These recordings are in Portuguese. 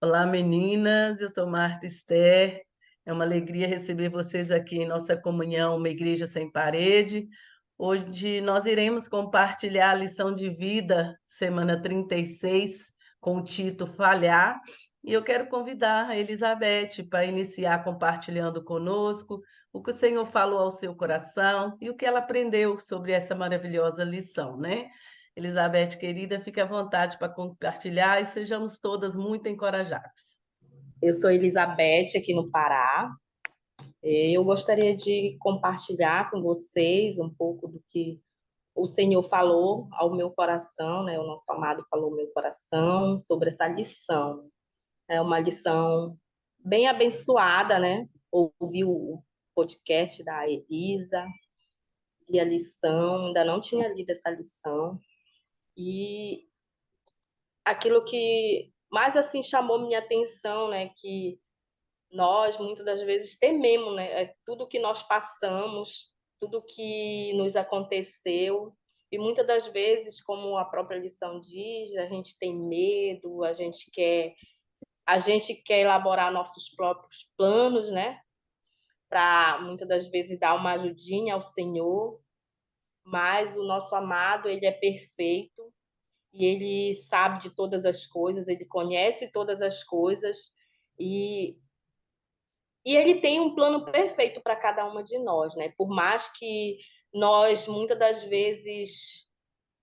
Olá, meninas. Eu sou Marta Esther. É uma alegria receber vocês aqui em nossa comunhão, uma igreja sem parede. Hoje nós iremos compartilhar a lição de vida, semana 36, com o título Falhar. E eu quero convidar a Elizabeth para iniciar compartilhando conosco o que o Senhor falou ao seu coração e o que ela aprendeu sobre essa maravilhosa lição, né? Elizabeth, querida, fique à vontade para compartilhar e sejamos todas muito encorajadas. Eu sou Elizabeth, aqui no Pará. Eu gostaria de compartilhar com vocês um pouco do que o Senhor falou ao meu coração, né? O nosso amado falou ao meu coração sobre essa lição. É uma lição bem abençoada, né? Ouvi o podcast da Elisa, li a lição, ainda não tinha lido essa lição. E aquilo que mais assim chamou minha atenção, né? Que nós, muitas das vezes, tememos, né? Tudo que nós passamos, tudo que nos aconteceu. E muitas das vezes, como a própria lição diz, a gente tem medo, a gente quer elaborar nossos próprios planos, né? Para muitas das vezes dar uma ajudinha ao Senhor, mas o nosso amado, ele é perfeito e ele sabe de todas as coisas, ele conhece todas as coisas e ele tem um plano perfeito para cada uma de nós, né? Por mais que nós, muitas das vezes,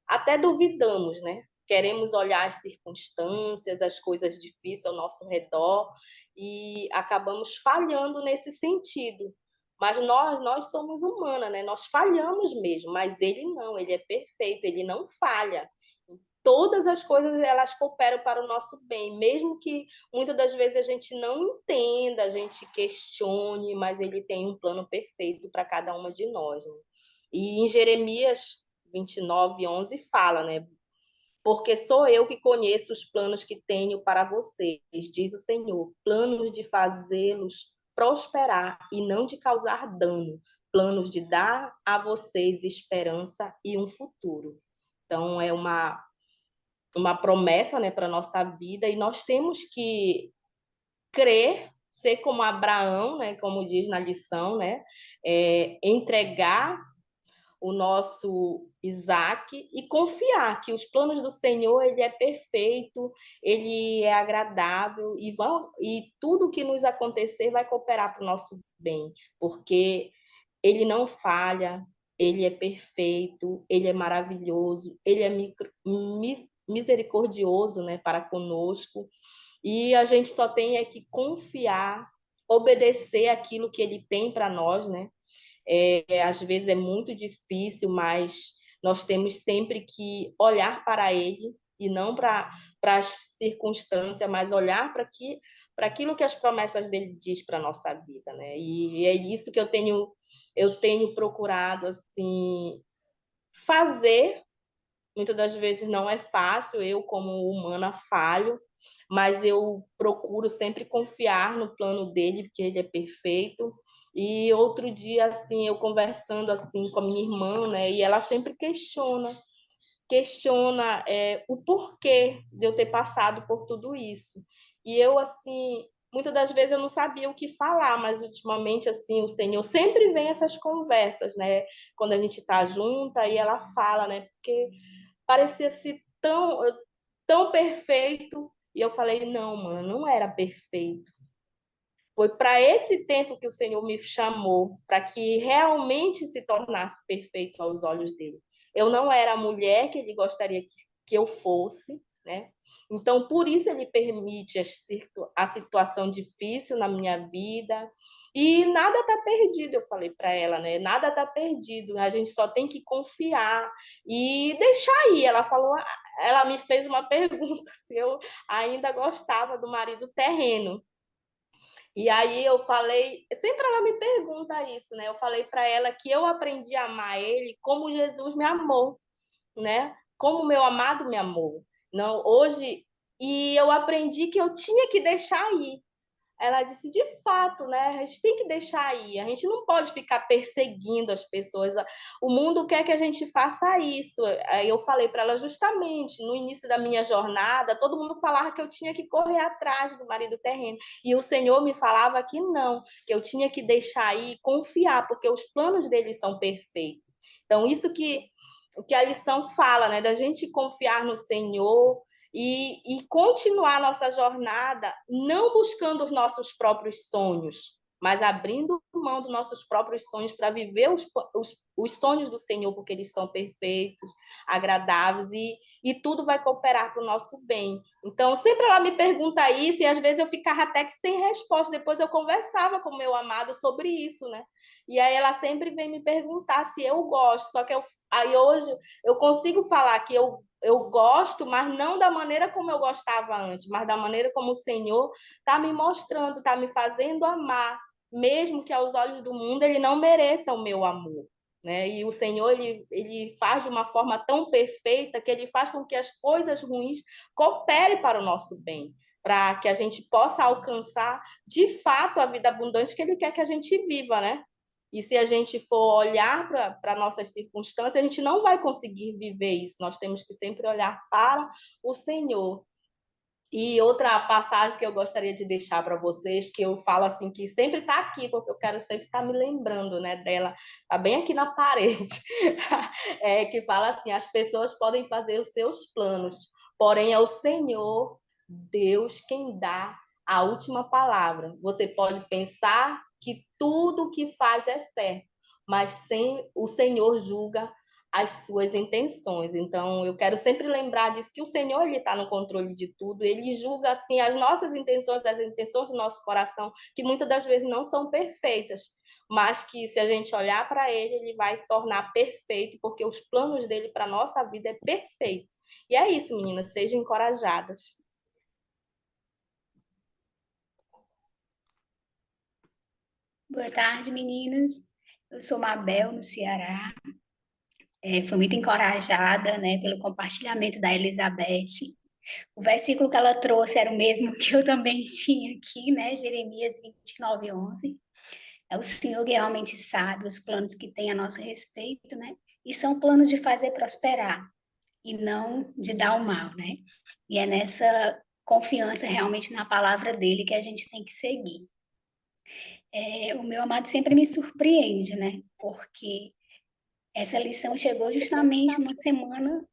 até duvidamos, né? Queremos olhar as circunstâncias, as coisas difíceis ao nosso redor e acabamos falhando nesse sentido. Mas nós somos humanas, né? Nós falhamos mesmo, mas ele não, ele é perfeito, ele não falha. Todas as coisas elas cooperam para o nosso bem, mesmo que muitas das vezes a gente não entenda, a gente questione, mas ele tem um plano perfeito para cada uma de nós. Né? E em Jeremias 29:11 fala, né? Porque sou eu que conheço os planos que tenho para vocês, diz o Senhor, planos de fazê-los prosperar e não de causar dano, planos de dar a vocês esperança e um futuro. Então, é uma promessa, né, para a nossa vida e nós temos que crer, ser como Abraão, né, como diz na lição, né, entregar o nosso Isaac e confiar que os planos do Senhor ele é perfeito, ele é agradável e tudo que nos acontecer vai cooperar para o nosso bem, porque ele não falha, ele é perfeito, ele é maravilhoso, ele é misericordioso, né, para conosco. E a gente só tem é que confiar, obedecer aquilo que ele tem para nós, né? Às vezes é muito difícil, mas nós temos sempre que olhar para ele e não para as circunstâncias, mas olhar para aquilo que as promessas dele diz para a nossa vida, né? E é isso que eu tenho procurado assim fazer. Muitas das vezes não é fácil, eu como humana falho, mas eu procuro sempre confiar no plano dele, porque ele é perfeito. E outro dia, assim, eu conversando assim com a minha irmã, né, e ela sempre questiona o porquê de eu ter passado por tudo isso. E eu, assim, muitas das vezes eu não sabia o que falar, mas ultimamente, assim, o Senhor sempre vem essas conversas, né, quando a gente está junta e ela fala, né, porque parecia-se tão perfeito. E eu falei, não, mano, não era perfeito. Foi para esse tempo que o Senhor me chamou, para que realmente se tornasse perfeito aos olhos dele. Eu não era a mulher que ele gostaria que eu fosse, né? Então, por isso ele permite a situação difícil na minha vida. E nada está perdido, eu falei para ela, né? Nada está perdido, a gente só tem que confiar e deixar ir. Ela falou, ela me fez uma pergunta se eu ainda gostava do marido terreno. E aí eu falei, sempre ela me pergunta isso, né? Eu falei para ela que eu aprendi a amar ele como Jesus me amou, né? Como meu amado me amou. Não, hoje e eu aprendi que eu tinha que deixar ir, Ela disse, de fato, né? A gente tem que deixar aí, a gente não pode ficar perseguindo as pessoas. O mundo quer que a gente faça isso. Aí eu falei para ela justamente, no início da minha jornada, todo mundo falava que eu tinha que correr atrás do marido terreno. E o Senhor me falava que não, que eu tinha que deixar aí e confiar, porque os planos dele são perfeitos. Então, isso que a lição fala, né? Da gente confiar no Senhor e continuar nossa jornada não buscando os nossos próprios sonhos, mas abrindo mão dos nossos próprios sonhos para viver os sonhos do Senhor, porque eles são perfeitos, agradáveis e tudo vai cooperar para o nosso bem. Então, sempre ela me pergunta isso e às vezes eu ficava até que sem resposta. Depois eu conversava com o meu amado sobre isso, né? E aí ela sempre vem me perguntar se eu gosto. Só que aí hoje eu consigo falar que eu gosto, mas não da maneira como eu gostava antes, mas da maneira como o Senhor está me mostrando, está me fazendo amar, mesmo que aos olhos do mundo ele não mereça o meu amor. Né? E o Senhor ele faz de uma forma tão perfeita que ele faz com que as coisas ruins cooperem para o nosso bem, para que a gente possa alcançar de fato a vida abundante que ele quer que a gente viva, né? E se a gente for olhar para nossas circunstâncias, a gente não vai conseguir viver isso. Nós temos que sempre olhar para o Senhor. E outra passagem que eu gostaria de deixar para vocês, que eu falo assim, que sempre está aqui, porque eu quero sempre estar me lembrando, né, dela, está bem aqui na parede, que fala assim, as pessoas podem fazer os seus planos, porém é o Senhor, Deus, quem dá a última palavra. Você pode pensar que tudo o que faz é certo, mas sem o Senhor julga as suas intenções. Então, eu quero sempre lembrar disso, que o Senhor ele está no controle de tudo, ele julga assim as nossas intenções, as intenções do nosso coração, que muitas das vezes não são perfeitas, mas que se a gente olhar para ele, ele vai tornar perfeito, porque os planos dele para a nossa vida é perfeito. E é isso, meninas, sejam encorajadas. Boa tarde, meninas. Eu sou Mabel, no Ceará. Fui muito encorajada, né, pelo compartilhamento da Elizabeth. O versículo que ela trouxe era o mesmo que eu também tinha aqui, né, Jeremias 29:11. É o Senhor que realmente sabe os planos que tem a nosso respeito, né? E são planos de fazer prosperar e não de dar o mal, né? E é nessa confiança realmente na palavra dele que a gente tem que seguir. O meu amado sempre me surpreende, né? Porque essa lição chegou justamente numa semana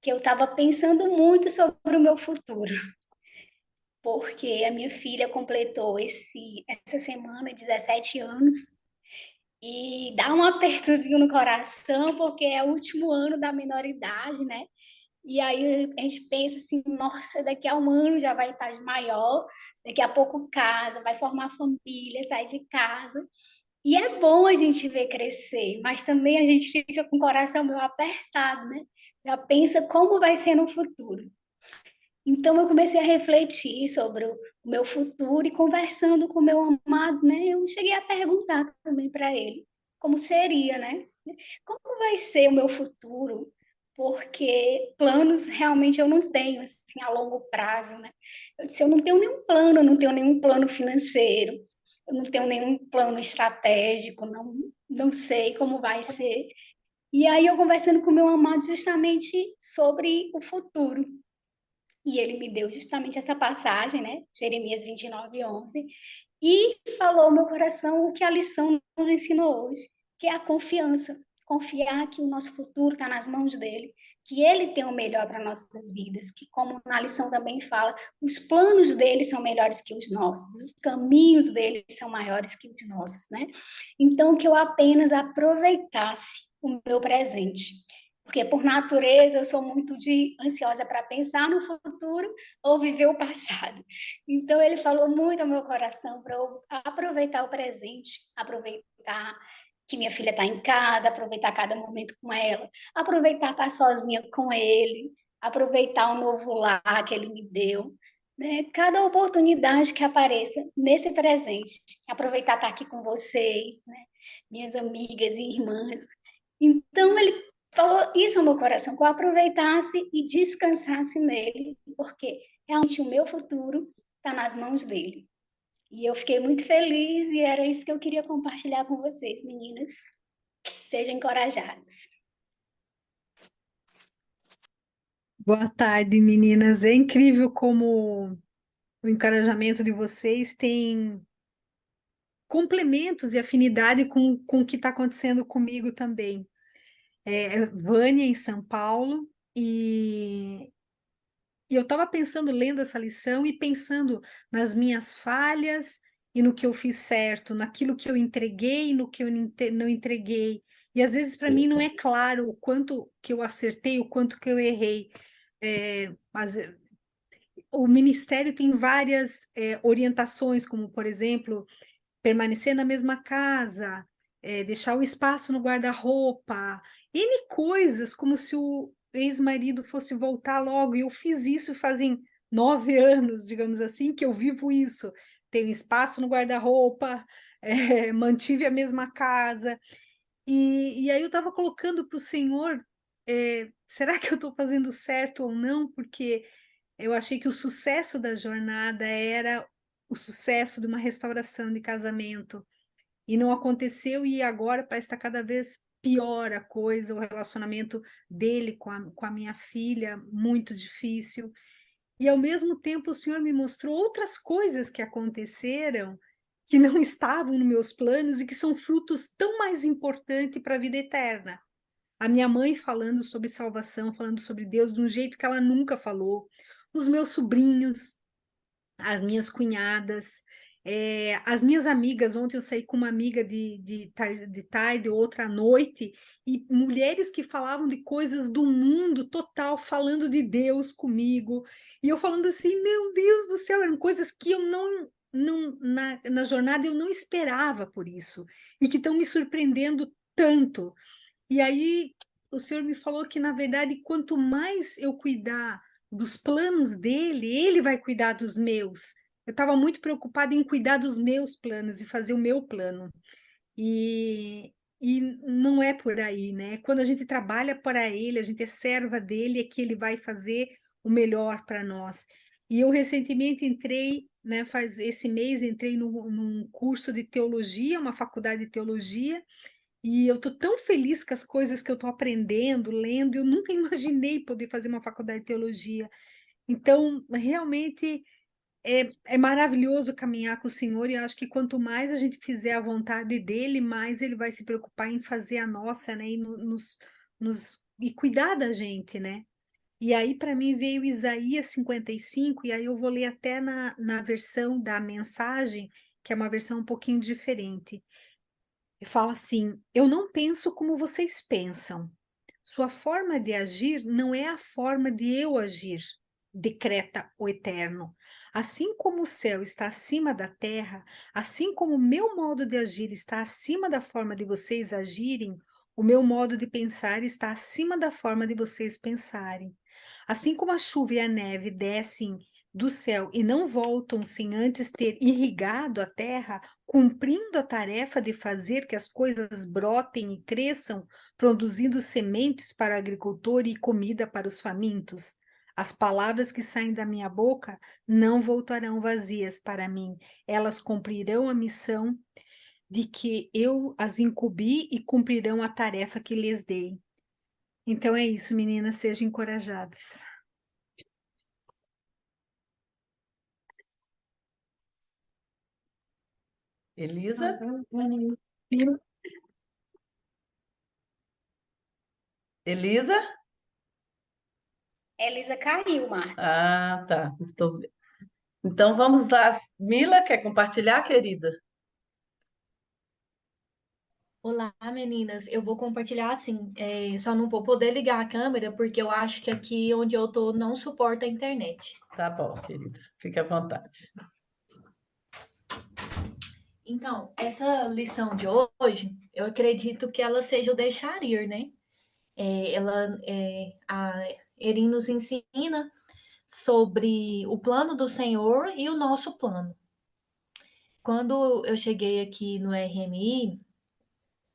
que eu estava pensando muito sobre o meu futuro, porque a minha filha completou essa semana 17 anos e dá um apertozinho no coração, porque é o último ano da menoridade, né? E aí a gente pensa assim, nossa, daqui a um ano já vai estar de maior, daqui a pouco casa, vai formar família, sai de casa. E é bom a gente ver crescer, mas também a gente fica com o coração meio apertado, né? Já pensa como vai ser no futuro. Então eu comecei a refletir sobre o meu futuro e conversando com o meu amado, né? Eu cheguei a perguntar também para ele como seria, né? Como vai ser o meu futuro? Porque planos realmente eu não tenho assim a longo prazo, né? Eu disse, eu não tenho nenhum plano, eu não tenho nenhum plano financeiro, eu não tenho nenhum plano estratégico, não sei como vai ser. E aí eu conversando com o meu amado justamente sobre o futuro. E ele me deu justamente essa passagem, né? Jeremias 29:11, e falou ao meu coração o que a lição nos ensinou hoje, que é a confiança. Confiar que o nosso futuro está nas mãos dele, que ele tem o melhor para nossas vidas, que, como na lição também fala, os planos dele são melhores que os nossos, os caminhos dele são maiores que os nossos, né? Então, que eu apenas aproveitasse o meu presente, porque por natureza eu sou muito ansiosa para pensar no futuro ou viver o passado. Então ele falou muito ao meu coração para eu aproveitar o presente, aproveitar que minha filha está em casa, aproveitar cada momento com ela, aproveitar estar sozinha com ele, aproveitar o novo lar que ele me deu, né? Cada oportunidade que apareça nesse presente, aproveitar estar aqui com vocês, né? Minhas amigas e irmãs. Então ele falou isso ao meu coração, que eu aproveitasse e descansasse nele, porque realmente o meu futuro está nas mãos dele. E eu fiquei muito feliz e era isso que eu queria compartilhar com vocês, meninas. Sejam encorajadas. Boa tarde, meninas. É incrível como o encorajamento de vocês tem complementos e afinidade com o que está acontecendo comigo também. Vânia, em São Paulo, e eu estava pensando, lendo essa lição e pensando nas minhas falhas e no que eu fiz certo, naquilo que eu entreguei, no que eu não entreguei. E às vezes para mim não é claro o quanto que eu acertei, o quanto que eu errei. Mas o ministério tem várias orientações, como por exemplo, permanecer na mesma casa, deixar o espaço no guarda-roupa, N coisas, como se o ex-marido fosse voltar logo. E eu fiz isso fazem 9 anos, digamos assim, que eu vivo isso. Tenho espaço no guarda-roupa, mantive a mesma casa. E aí eu estava colocando para o Senhor, será que eu estou fazendo certo ou não? Porque eu achei que o sucesso da jornada era o sucesso de uma restauração de casamento. E não aconteceu, e agora parece estar cada vez pior a coisa, o relacionamento dele com a minha filha, muito difícil. E ao mesmo tempo o Senhor me mostrou outras coisas que aconteceram que não estavam nos meus planos e que são frutos tão mais importantes para a vida eterna. A minha mãe falando sobre salvação, falando sobre Deus de um jeito que ela nunca falou. Os meus sobrinhos, as minhas cunhadas, as minhas amigas. Ontem eu saí com uma amiga de tarde, outra à noite, e mulheres que falavam de coisas do mundo total, falando de Deus comigo, e eu falando assim, meu Deus do céu, eram coisas que eu na jornada eu não esperava por isso, e que estão me surpreendendo tanto. E aí o Senhor me falou que, na verdade, quanto mais eu cuidar dos planos dele, ele vai cuidar dos meus. Eu estava muito preocupada em cuidar dos meus planos e fazer o meu plano. E não é por aí, né? Quando a gente trabalha para ele, a gente é serva dele, é que ele vai fazer o melhor para nós. E eu recentemente entrei, né, faz esse mês, entrei num curso de teologia, uma faculdade de teologia, e eu tô tão feliz com as coisas que eu tô aprendendo, lendo. Eu nunca imaginei poder fazer uma faculdade de teologia. Então, realmente é maravilhoso caminhar com o Senhor, e eu acho que quanto mais a gente fizer a vontade dele, mais ele vai se preocupar em fazer a nossa, né? E e cuidar da gente, né? E aí, para mim, veio Isaías 55, e aí eu vou ler até na versão da mensagem, que é uma versão um pouquinho diferente. E fala assim: eu não penso como vocês pensam. Sua forma de agir não é a forma de eu agir, decreta o Eterno. Assim como o céu está acima da terra, assim como o meu modo de agir está acima da forma de vocês agirem, o meu modo de pensar está acima da forma de vocês pensarem. Assim como a chuva e a neve descem do céu e não voltam sem antes ter irrigado a terra, cumprindo a tarefa de fazer que as coisas brotem e cresçam, produzindo sementes para o agricultor e comida para os famintos. As palavras que saem da minha boca não voltarão vazias para mim, elas cumprirão a missão de que eu as incumbi e cumprirão a tarefa que lhes dei. Então é isso, meninas, sejam encorajadas. Elisa? Elisa? Elisa caiu, Marta. Ah, tá. Então vamos lá. Mila, quer compartilhar, querida? Olá, meninas. Eu vou compartilhar assim, só não vou poder ligar a câmera porque eu acho que aqui onde eu tô não suporta a internet. Tá bom, querida. Fique à vontade. Então, essa lição de hoje, eu acredito que ela seja o deixar ir, né? A Erin nos ensina sobre o plano do Senhor e o nosso plano. Quando eu cheguei aqui no RMI,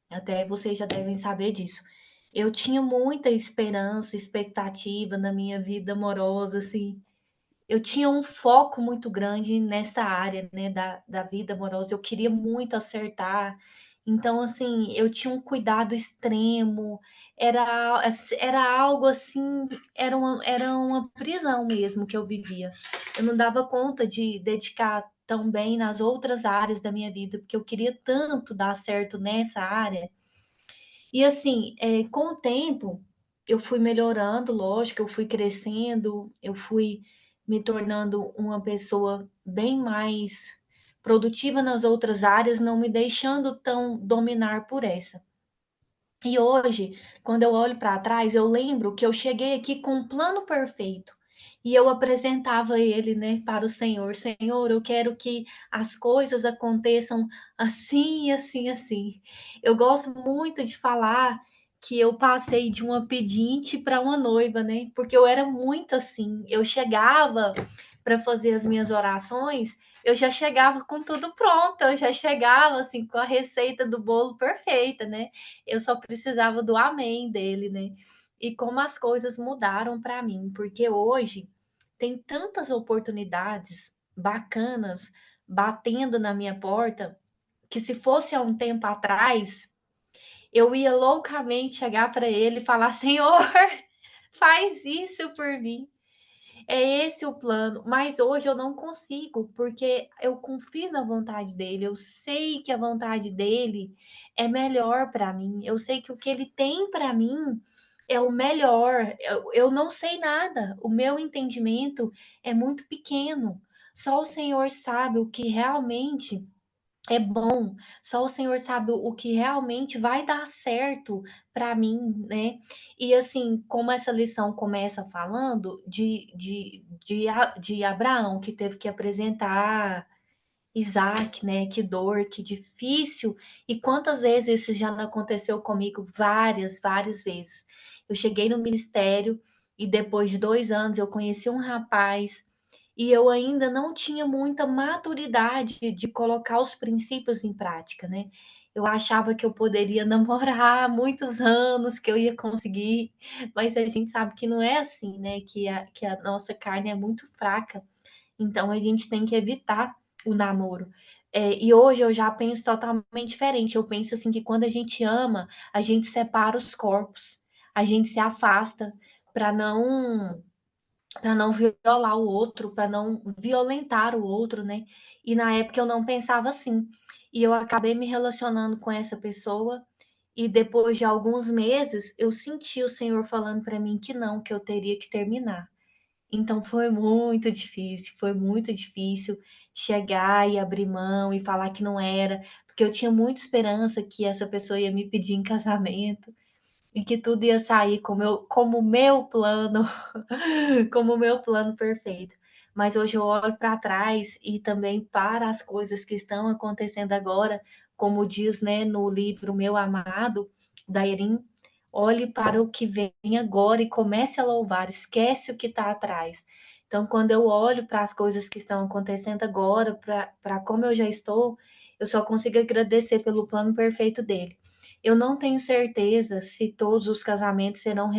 até vocês já devem saber disso. Eu tinha muita esperança, expectativa na minha vida amorosa, assim. eu tinha um foco muito grande nessa área, né, da vida amorosa. Eu queria muito acertar. Então, assim, eu tinha um cuidado extremo. Era algo assim, era uma prisão mesmo que eu vivia. Eu não dava conta de dedicar tão bem nas outras áreas da minha vida, porque eu queria tanto dar certo nessa área. E assim, com o tempo, eu fui melhorando, lógico, eu fui crescendo, eu fui me tornando uma pessoa bem mais produtiva nas outras áreas, não me deixando tão dominar por essa. E hoje, quando eu olho para trás, eu lembro que eu cheguei aqui com um plano perfeito. E eu apresentava ele, né, para o Senhor. Senhor, eu quero que as coisas aconteçam assim, assim, assim. Eu gosto muito de falar que eu passei de uma pedinte para uma noiva, né? Porque eu era muito assim. Eu chegava para fazer as minhas orações, eu já chegava com tudo pronto, eu já chegava assim com a receita do bolo perfeita, né? Eu só precisava do amém dele, né? E como as coisas mudaram para mim, porque hoje tem tantas oportunidades bacanas batendo na minha porta, que se fosse há um tempo atrás, eu ia loucamente chegar para ele e falar: Senhor, faz isso por mim. É esse o plano, mas hoje eu não consigo, porque eu confio na vontade dele, eu sei que a vontade dele é melhor para mim, eu sei que o que ele tem para mim é o melhor. Eu não sei nada, o meu entendimento é muito pequeno. Só o Senhor sabe o que realmente é bom, só o Senhor sabe o que realmente vai dar certo para mim, né? E assim, como essa lição começa falando de Abraão, que teve que apresentar Isaac, né? Que dor, que difícil. E quantas vezes isso já não aconteceu comigo? Várias, várias vezes. Eu cheguei no ministério e depois de 2 anos eu conheci um rapaz e eu ainda não tinha muita maturidade de colocar os princípios em prática, né? Eu achava que eu poderia namorar muitos anos, que eu ia conseguir, mas a gente sabe que não é assim, né? Que a nossa carne é muito fraca, então a gente tem que evitar o namoro. E hoje eu já penso totalmente diferente. Eu penso assim que quando a gente ama, a gente separa os corpos, a gente se afasta para não violar o outro, para não violentar o outro, né? E na época eu não pensava assim. E eu acabei me relacionando com essa pessoa e depois de alguns meses eu senti o Senhor falando para mim que não, que eu teria que terminar. Então foi muito difícil chegar e abrir mão e falar que não era, porque eu tinha muita esperança que essa pessoa ia me pedir em casamento e que tudo ia sair como o meu plano, como o meu plano perfeito. Mas hoje eu olho para trás e também para as coisas que estão acontecendo agora, como diz, né, no livro Meu Amado, da Erin, olhe para o que vem agora e comece a louvar, esquece o que está atrás. Então, quando eu olho para as coisas que estão acontecendo agora, para como eu já estou, eu só consigo agradecer pelo plano perfeito dele. Eu não tenho certeza se todos os casamentos serão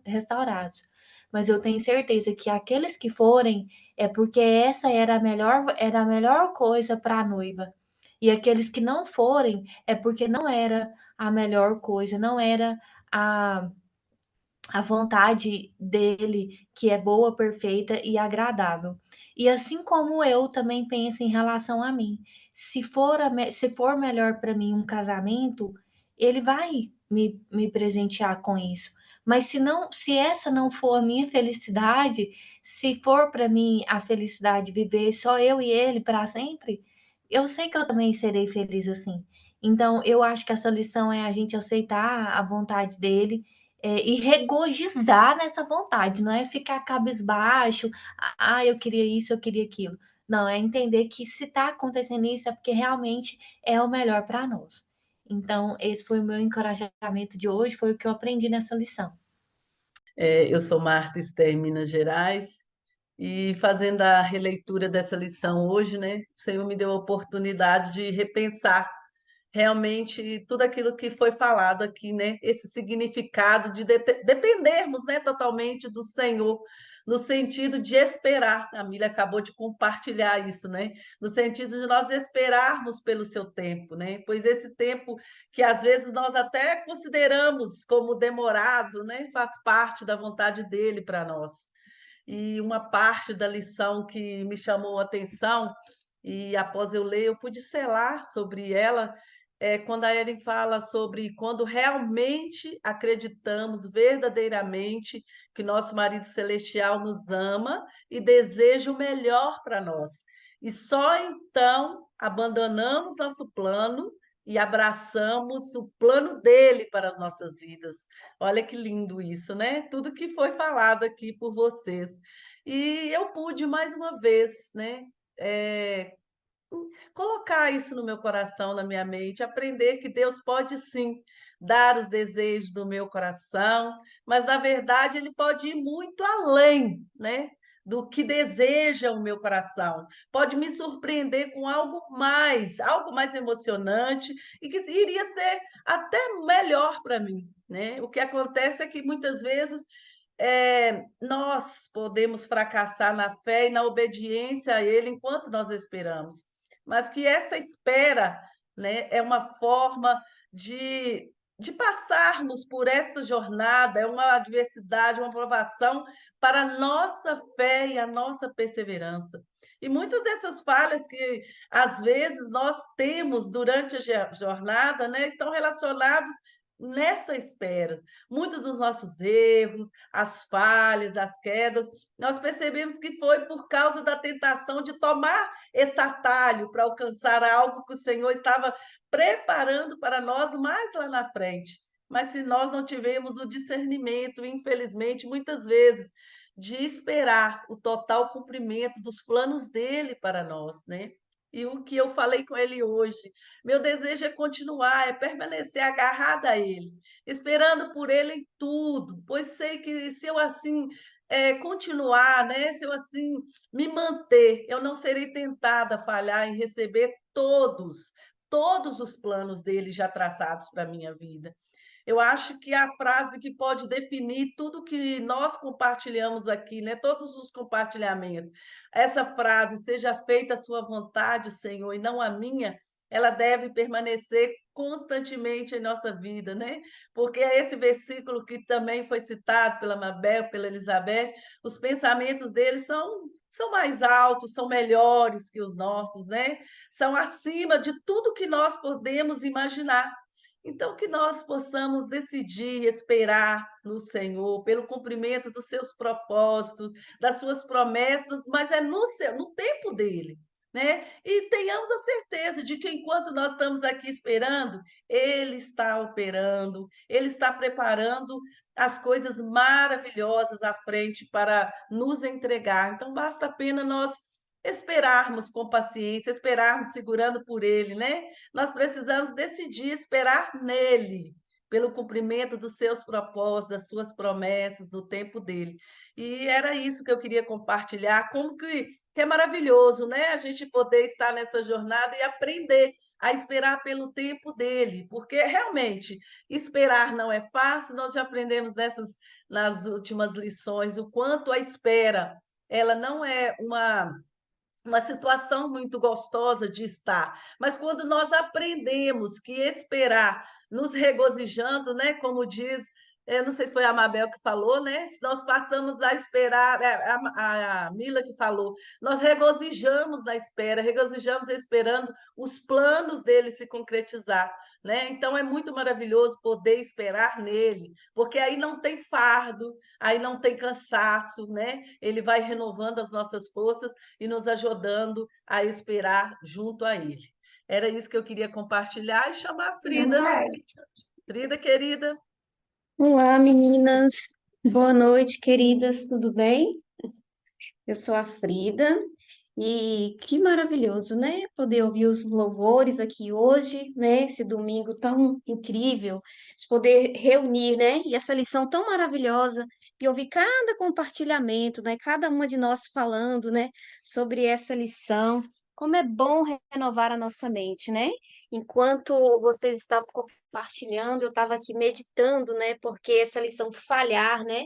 restaurados, mas eu tenho certeza que aqueles que forem é porque essa era a melhor coisa para a noiva. E aqueles que não forem é porque não era a melhor coisa, não era a, a vontade dele, que é boa, perfeita e agradável. E assim como eu também penso em relação a mim, se for melhor para mim um casamento, ele vai me presentear com isso. Mas se essa não for a minha felicidade, se for para mim a felicidade viver só eu e ele para sempre, eu sei que eu também serei feliz assim. Então, eu acho que essa lição é a gente aceitar a vontade dele, e regozijar nessa vontade, não é ficar cabisbaixo, eu queria isso, eu queria aquilo. Não, é entender que se está acontecendo isso é porque realmente é o melhor para nós. Então, esse foi o meu encorajamento de hoje, foi o que eu aprendi nessa lição. Eu sou Marta Esther, em Minas Gerais, e fazendo a releitura dessa lição hoje, né, o Senhor me deu a oportunidade de repensar realmente tudo aquilo que foi falado aqui, né, esse significado de dependermos, né, totalmente do Senhor no sentido de esperar. A Mila acabou de compartilhar isso, né? No sentido de nós esperarmos pelo seu tempo, né? Pois esse tempo que às vezes nós até consideramos como demorado, né? Faz parte da vontade dele para nós. E uma parte da lição que me chamou a atenção, e após eu ler, eu pude selar sobre ela, é quando a Ellen fala sobre quando realmente acreditamos verdadeiramente que nosso marido celestial nos ama e deseja o melhor para nós. E só então abandonamos nosso plano e abraçamos o plano dele para as nossas vidas. Olha que lindo isso, né? Tudo que foi falado aqui por vocês. E eu pude mais uma vez, né? é, Colocar isso no meu coração, na minha mente, aprender que Deus pode sim dar os desejos do meu coração, mas na verdade ele pode ir muito além, né? Do que deseja o meu coração. Pode me surpreender com algo mais emocionante e que iria ser até melhor para mim, né? O que acontece é que muitas vezes nós podemos fracassar na fé e na obediência a Ele enquanto nós esperamos, mas que essa espera, né, é uma forma de passarmos por essa jornada, é uma adversidade, uma provação para a nossa fé e a nossa perseverança. E muitas dessas falhas que às vezes nós temos durante a jornada, né, estão relacionadas nessa espera. Muitos dos nossos erros, as falhas, as quedas, nós percebemos que foi por causa da tentação de tomar esse atalho para alcançar algo que o Senhor estava preparando para nós mais lá na frente. Mas se nós não tivermos o discernimento, infelizmente, muitas vezes, de esperar o total cumprimento dos planos dele para nós, né? E o que eu falei com ele hoje, meu desejo é continuar, é permanecer agarrada a ele, esperando por ele em tudo, pois sei que se eu assim continuar, né? Se eu assim me manter, eu não serei tentada a falhar em receber todos os planos dele já traçados para a minha vida. Eu acho que a frase que pode definir tudo que nós compartilhamos aqui, né? Todos os compartilhamentos, essa frase, seja feita a sua vontade, Senhor, e não a minha, ela deve permanecer constantemente em nossa vida, né? Porque é esse versículo que também foi citado pela Mabel, pela Elizabeth, os pensamentos deles são mais altos, são melhores que os nossos, né? São acima de tudo que nós podemos imaginar. Então, que nós possamos decidir esperar no Senhor pelo cumprimento dos seus propósitos, das suas promessas, mas é no tempo dele, né? E tenhamos a certeza de que enquanto nós estamos aqui esperando, ele está operando, ele está preparando as coisas maravilhosas à frente para nos entregar. Então, basta apenas nós esperarmos com paciência, esperarmos segurando por ele, né? Nós precisamos decidir esperar nele, pelo cumprimento dos seus propósitos, das suas promessas, do tempo dele. E era isso que eu queria compartilhar, como que é maravilhoso, né? A gente poder estar nessa jornada e aprender a esperar pelo tempo dele, porque realmente esperar não é fácil, nós já aprendemos nas últimas lições o quanto a espera ela não é uma situação muito gostosa de estar. Mas quando nós aprendemos que esperar, nos regozijando, né, como diz, eu não sei se foi a Mabel que falou, né? Se nós passamos a esperar, a Mila que falou, nós regozijamos na espera, regozijamos esperando os planos dele se concretizar, né? Então é muito maravilhoso poder esperar nele, porque aí não tem fardo, aí não tem cansaço, né? Ele vai renovando as nossas forças e nos ajudando a esperar junto a Ele. Era isso que eu queria compartilhar e chamar a Frida. Frida, querida. Olá, meninas. Boa noite, queridas. Tudo bem? Eu sou a Frida e que maravilhoso, né? Poder ouvir os louvores aqui hoje, né? Esse domingo tão incrível, de poder reunir, né? E essa lição tão maravilhosa e ouvir cada compartilhamento, né? Cada uma de nós falando, né? Sobre essa lição. Como é bom renovar a nossa mente, né? Enquanto vocês estavam compartilhando, eu estava aqui meditando, né? Porque essa lição falhar, né?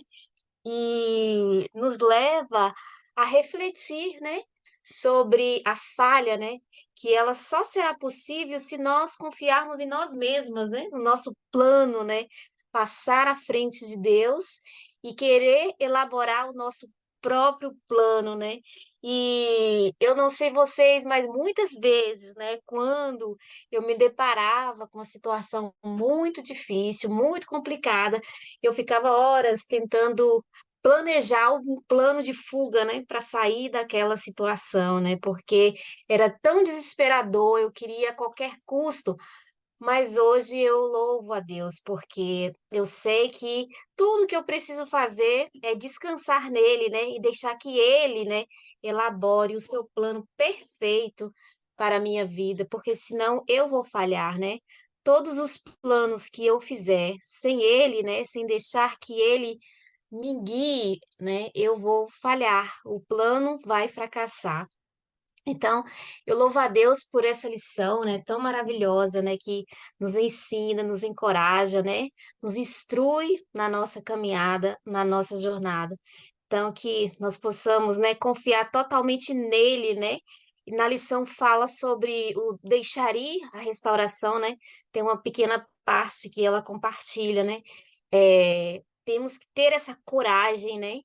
e nos leva a refletir, né, sobre a falha, né, que ela só será possível se nós confiarmos em nós mesmas, né, no nosso plano, né, passar à frente de Deus e querer elaborar o nosso próprio plano, né? E eu não sei vocês, mas muitas vezes, né, quando eu me deparava com uma situação muito difícil, muito complicada, eu ficava horas tentando planejar um plano de fuga, né, para sair daquela situação, né, porque era tão desesperador, eu queria a qualquer custo, mas hoje eu louvo a Deus, porque eu sei que tudo que eu preciso fazer é descansar nele, né, e deixar que ele, né, elabore o seu plano perfeito para a minha vida, porque senão eu vou falhar, né? Todos os planos que eu fizer sem ele, né, sem deixar que ele me guie, né, eu vou falhar, o plano vai fracassar. Então, eu louvo a Deus por essa lição, né, tão maravilhosa, né, que nos ensina, nos encoraja, né, nos instrui na nossa caminhada, na nossa jornada. Então, que nós possamos, né, confiar totalmente nele, né? E na lição fala sobre o deixar ir a restauração, né? Tem uma pequena parte que ela compartilha, né? Temos que ter essa coragem, né?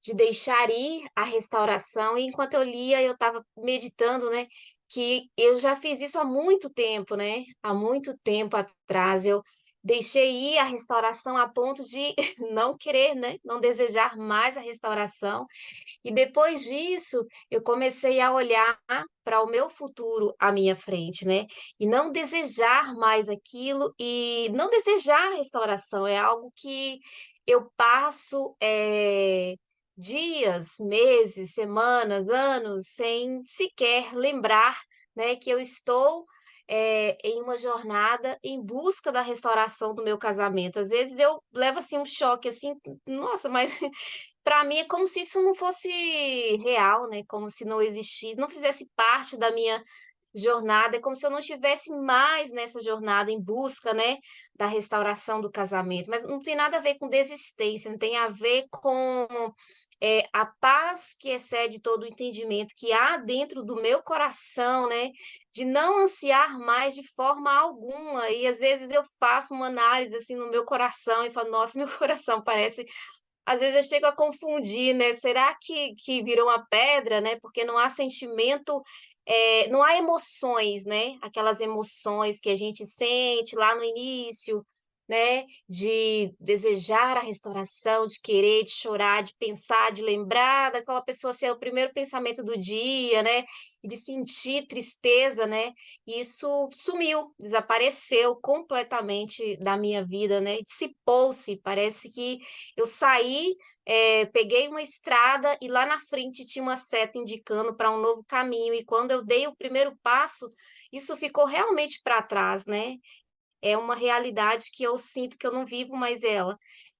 De deixar ir a restauração. E enquanto eu lia, eu estava meditando, né? Que eu já fiz isso há muito tempo, né? Há muito tempo atrás. Eu deixei ir a restauração a ponto de não querer, né? Não desejar mais a restauração. E depois disso, eu comecei a olhar para o meu futuro à minha frente, né? E não desejar mais aquilo e não desejar a restauração. É algo que eu passo dias, meses, semanas, anos sem sequer lembrar, né, que eu estou em uma jornada em busca da restauração do meu casamento. Às vezes eu levo assim um choque assim, nossa, mas para mim é como se isso não fosse real, né? Como se não existisse, não fizesse parte da minha jornada, é como se eu não estivesse mais nessa jornada em busca, né, da restauração do casamento. Mas não tem nada a ver com desistência, não tem a ver com a paz que excede todo o entendimento que há dentro do meu coração, né, de não ansiar mais de forma alguma. E às vezes eu faço uma análise assim no meu coração e falo, nossa, meu coração parece às vezes eu chego a confundir, né? Será que virou uma pedra, né? Porque não há sentimento, não há emoções, né? Aquelas emoções que a gente sente lá no início, né? De desejar a restauração, de querer, de chorar, de pensar, de lembrar daquela pessoa ser o primeiro pensamento do dia, né? E de sentir tristeza, né? Isso sumiu, desapareceu completamente da minha vida, né? Dissipou-se, parece que eu saí, peguei uma estrada e lá na frente tinha uma seta indicando para um novo caminho. E quando eu dei o primeiro passo, isso ficou realmente para trás, né? É uma realidade que eu sinto que eu não vivo mais ela.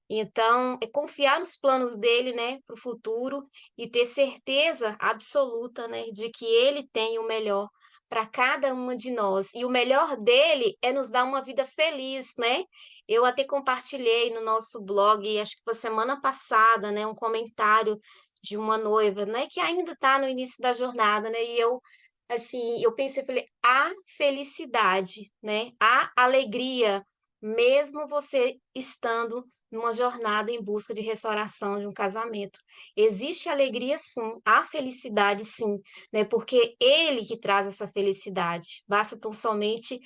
Então, é confiar nos planos dele, né, para o futuro e ter certeza absoluta, né, de que ele tem o melhor para cada uma de nós. E o melhor dele é nos dar uma vida feliz, né? Eu até compartilhei no nosso blog, acho que foi semana passada, né, um comentário de uma noiva, né, que ainda está no início da jornada, né? E eu assim, eu pensei, falei, há felicidade, né? Há alegria, mesmo você estando numa jornada em busca de restauração de um casamento. Existe alegria, sim, há felicidade, sim, né? Porque ele que traz essa felicidade. Basta tão somente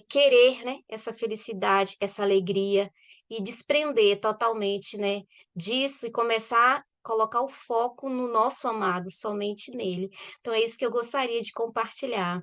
querer, né? Essa felicidade, essa alegria e desprender totalmente, né? Disso e começar a colocar o foco no nosso amado, somente nele. Então é isso que eu gostaria de compartilhar.